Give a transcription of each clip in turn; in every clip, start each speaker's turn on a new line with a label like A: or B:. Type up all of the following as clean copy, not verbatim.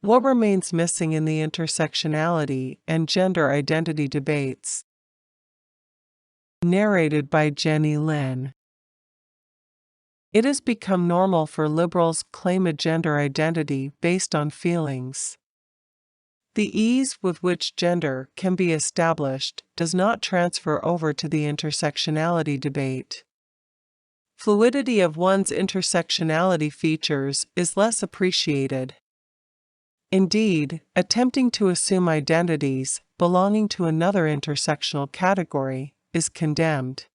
A: What remains missing in the intersectionality and gender identity debates? Narrated by Jenny Lin. It has become normal for liberals to claim a gender identity based on feelings. The ease with which gender can be established does not transfer over to the intersectionality debate. Fluidity of one's intersectionality features is less appreciated. Indeed, attempting to assume identities belonging to another intersectional category is condemned.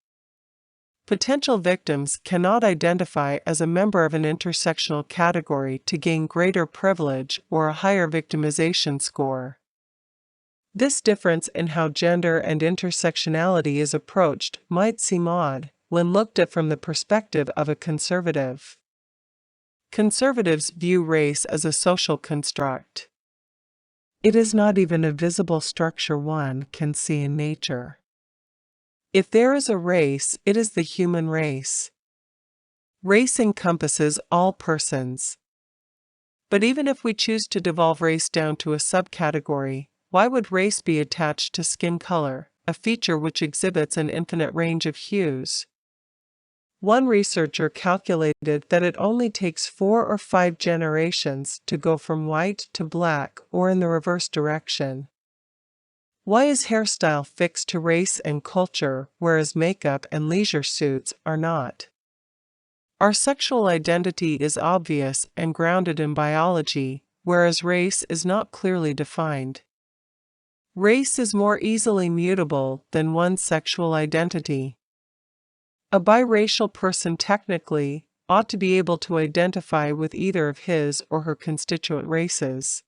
A: Potential victims cannot identify as a member of an intersectional category to gain greater privilege or a higher victimization score. This difference in how gender and intersectionality is approached might seem odd when looked at from the perspective of a conservative. Conservatives view race as a social construct. It is not even a visible structure one can see in nature. If there is a race, it is the human race. Race encompasses all persons. But even if we choose to devolve race down to a subcategory, why would race be attached to skin color, a feature which exhibits an infinite range of hues? One researcher calculated that it only takes 4 or 5 generations to go from white to black or in the reverse direction. Why is hairstyle fixed to race and culture, whereas makeup and leisure suits are not? Our sexual identity is obvious and grounded in biology, whereas race is not clearly defined. Race is more easily mutable than one's sexual identity. A biracial person technically ought to be able to identify with either of his or her constituent races.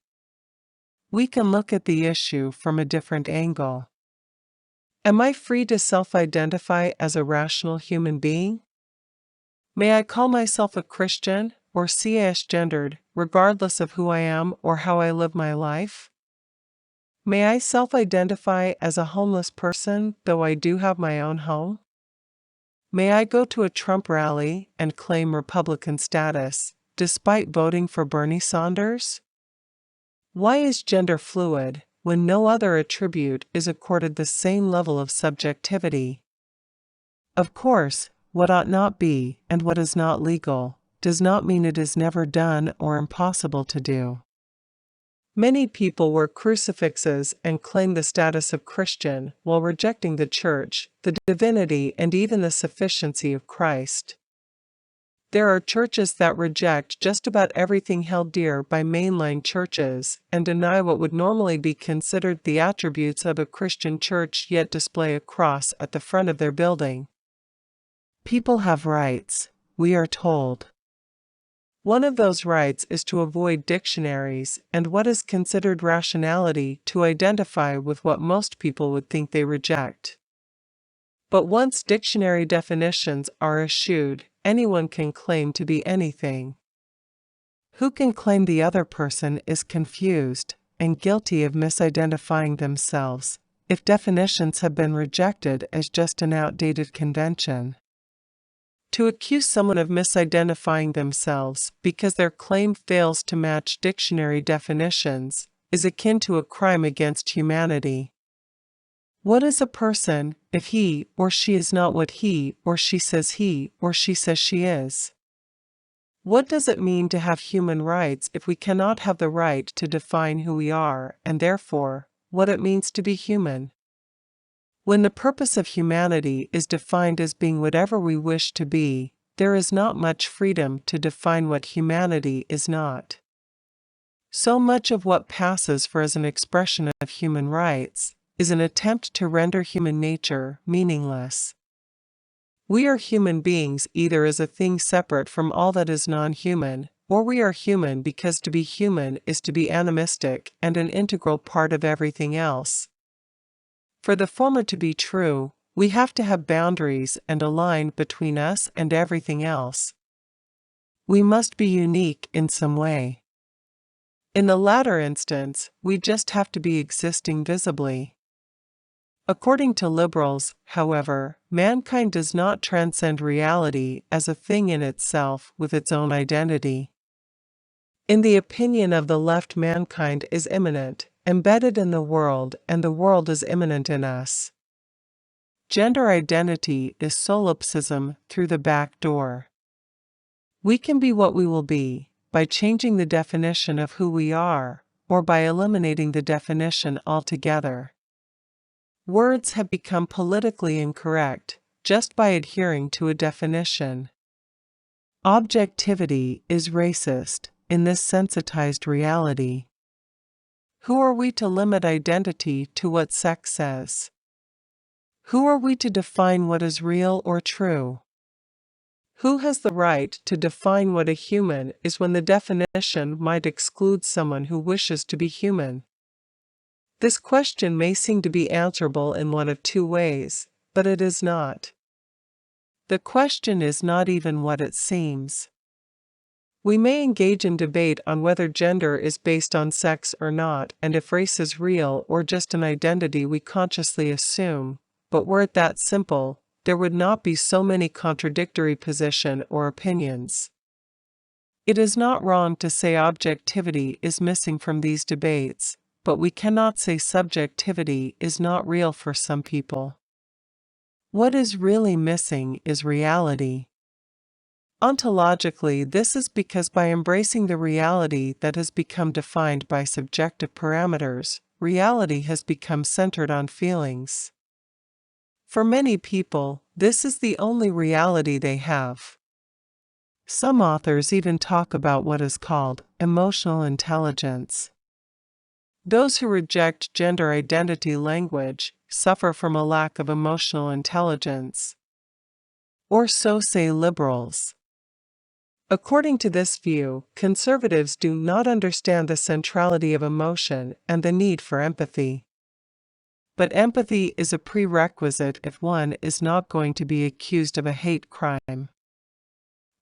A: We can look at the issue from a different angle. Am I free to self-identify as a rational human being? May I call myself a Christian or cisgendered, regardless of who I am or how I live my life? May I self-identify as a homeless person, though I do have my own home? May I go to a Trump rally and claim Republican status, despite voting for Bernie Sanders? Why is gender fluid, when no other attribute is accorded the same level of subjectivity? Of course, what ought not be, and what is not legal, does not mean it is never done or impossible to do. Many people wear crucifixes and claim the status of Christian while rejecting the Church, the divinity, and even the sufficiency of Christ. There are churches that reject just about everything held dear by mainline churches and deny what would normally be considered the attributes of a Christian church, yet display a cross at the front of their building. People have rights, we are told. One of those rights is to avoid dictionaries and what is considered rationality to identify with what most people would think they reject. But once dictionary definitions are eschewed, anyone can claim to be anything. Who can claim the other person is confused and guilty of misidentifying themselves if definitions have been rejected as just an outdated convention? To accuse someone of misidentifying themselves because their claim fails to match dictionary definitions is akin to a crime against humanity. What is a person if he or she is not what he or she says she is? What does it mean to have human rights if we cannot have the right to define who we are and therefore what it means to be human? When the purpose of humanity is defined as being whatever we wish to be, there is not much freedom to define what humanity is not. So much of what passes for as an expression of human rights is an attempt to render human nature meaningless. We are human beings either as a thing separate from all that is non-human, or we are human because to be human is to be animistic and an integral part of everything else. For the former to be true, we have to have boundaries and a line between us and everything else. We must be unique in some way. In the latter instance, we just have to be existing visibly. According to liberals, however, mankind does not transcend reality as a thing in itself with its own identity. In the opinion of the left, mankind is immanent, embedded in the world, and the world is immanent in us. Gender identity is solipsism through the back door. We can be what we will be, by changing the definition of who we are, or by eliminating the definition altogether. Words have become politically incorrect, just by adhering to a definition. Objectivity is racist, in this sensitized reality. Who are we to limit identity to what sex says? Who are we to define what is real or true? Who has the right to define what a human is when the definition might exclude someone who wishes to be human? This question may seem to be answerable in one of two ways, but it is not. The question is not even what it seems. We may engage in debate on whether gender is based on sex or not, and if race is real or just an identity we consciously assume, but were it that simple, there would not be so many contradictory positions or opinions. It is not wrong to say objectivity is missing from these debates, but we cannot say subjectivity is not real for some people. What is really missing is reality. Ontologically, this is because by embracing the reality that has become defined by subjective parameters, reality has become centered on feelings. For many people, this is the only reality they have. Some authors even talk about what is called emotional intelligence. Those who reject gender identity language suffer from a lack of emotional intelligence. Or so say liberals. According to this view, conservatives do not understand the centrality of emotion and the need for empathy. But empathy is a prerequisite if one is not going to be accused of a hate crime.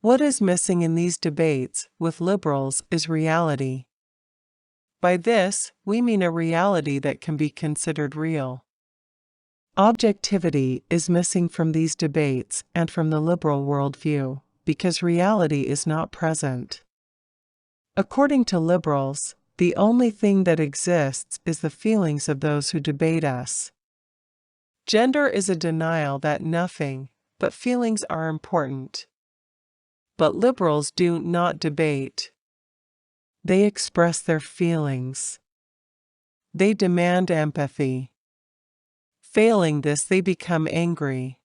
A: What is missing in these debates with liberals is reality. By this, we mean a reality that can be considered real. Objectivity is missing from these debates and from the liberal worldview, because reality is not present. According to liberals, the only thing that exists is the feelings of those who debate us. Gender is a denial that nothing but feelings are important. But liberals do not debate. They express their feelings. They demand empathy. Failing this, they become angry.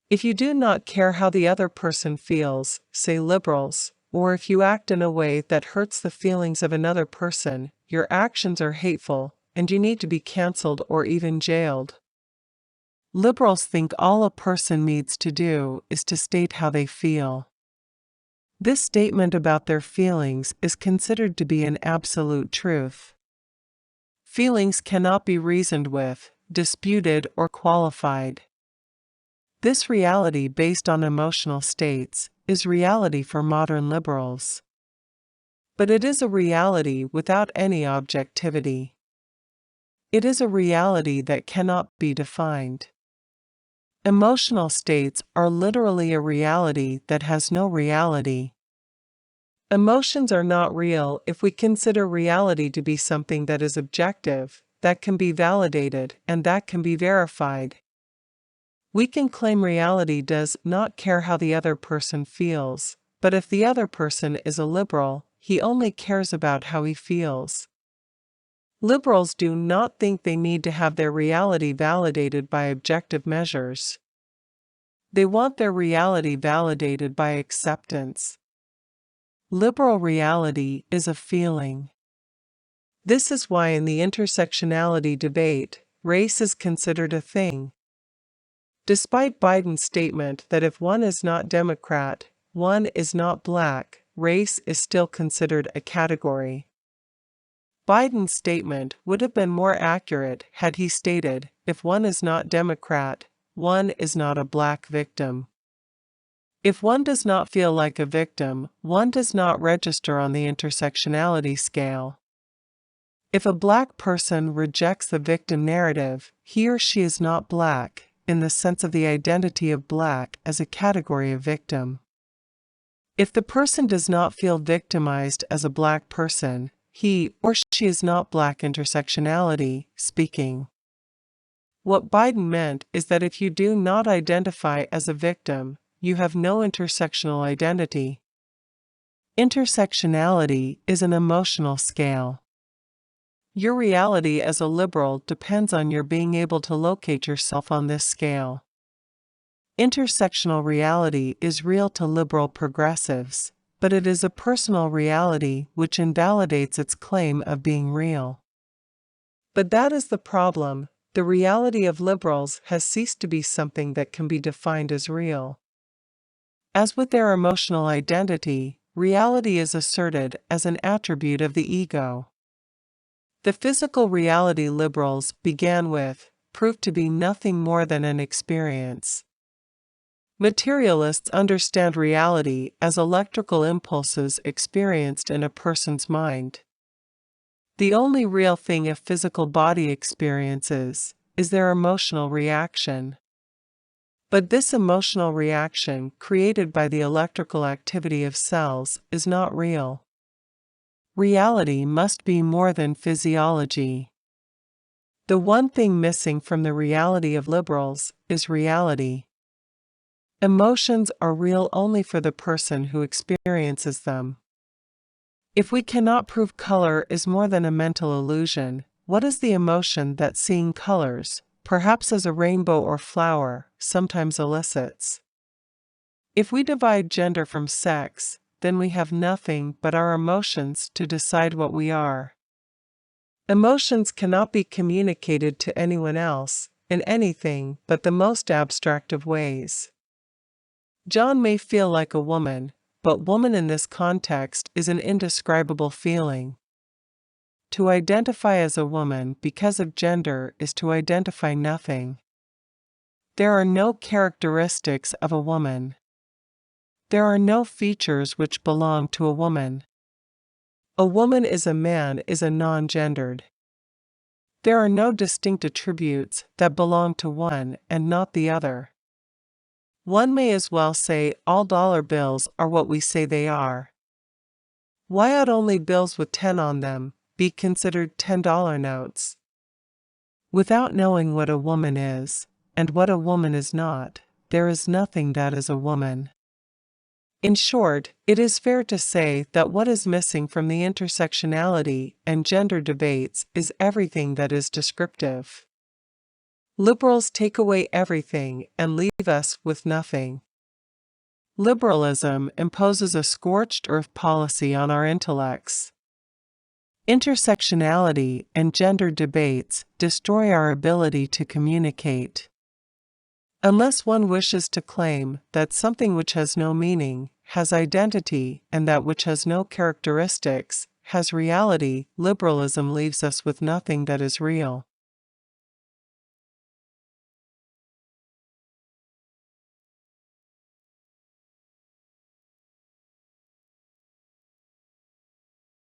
A: If you do not care how the other person feels, say liberals, or if you act in a way that hurts the feelings of another person, your actions are hateful, and you need to be cancelled or even jailed. Liberals think all a person needs to do is to state how they feel. This statement about their feelings is considered to be an absolute truth. Feelings cannot be reasoned with, disputed, or qualified. This reality based on emotional states is reality for modern liberals. But it is a reality without any objectivity. It is a reality that cannot be defined. Emotional states are literally a reality that has no reality. Emotions are not real if we consider reality to be something that is objective, that can be validated, and that can be verified. We can claim reality does not care how the other person feels, but if the other person is a liberal, he only cares about how he feels. Liberals do not think they need to have their reality validated by objective measures. They want their reality validated by acceptance. Liberal reality is a feeling. This is why in the intersectionality debate, race is considered a thing. Despite Biden's statement that if one is not Democrat, one is not black, race is still considered a category. Biden's statement would have been more accurate had he stated, if one is not Democrat, one is not a black victim. If one does not feel like a victim, one does not register on the intersectionality scale. If a black person rejects the victim narrative, he or she is not black, in the sense of the identity of black as a category of victim. If the person does not feel victimized as a Black person, he or she is not Black intersectionality speaking. What Biden meant is that if you do not identify as a victim, you have no intersectional identity. Intersectionality is an emotional scale. Your reality as a liberal depends on your being able to locate yourself on this scale. Intersectional reality is real to liberal progressives, but it is a personal reality which invalidates its claim of being real. But that is the problem. The reality of liberals has ceased to be something that can be defined as real. As with their emotional identity, reality is asserted as an attribute of the ego. The physical reality liberals began with proved to be nothing more than an experience. Materialists understand reality as electrical impulses experienced in a person's mind. The only real thing a physical body experiences is their emotional reaction. But this emotional reaction, created by the electrical activity of cells, is not real. Reality must be more than physiology. The one thing missing from the reality of liberals is reality. Emotions are real only for the person who experiences them. If we cannot prove color is more than a mental illusion, what is the emotion that seeing colors, perhaps as a rainbow or flower, sometimes elicits? If we divide gender from sex, then we have nothing but our emotions to decide what we are. Emotions cannot be communicated to anyone else, in anything but the most abstract of ways. John may feel like a woman, but woman in this context is an indescribable feeling. To identify as a woman because of gender is to identify nothing. There are no characteristics of a woman. There are no features which belong to a woman. A woman is a man is a non-gendered. There are no distinct attributes that belong to one and not the other. One may as well say all dollar bills are what we say they are. Why ought only bills with 10 on them be considered $10 notes? Without knowing what a woman is, and what a woman is not, there is nothing that is a woman. In short, it is fair to say that what is missing from the intersectionality and gender debates is everything that is descriptive. Liberals take away everything and leave us with nothing. Liberalism imposes a scorched earth policy on our intellects. Intersectionality and gender debates destroy our ability to communicate. Unless one wishes to claim that something which has no meaning has identity and that which has no characteristics has reality, liberalism leaves us with nothing that is real.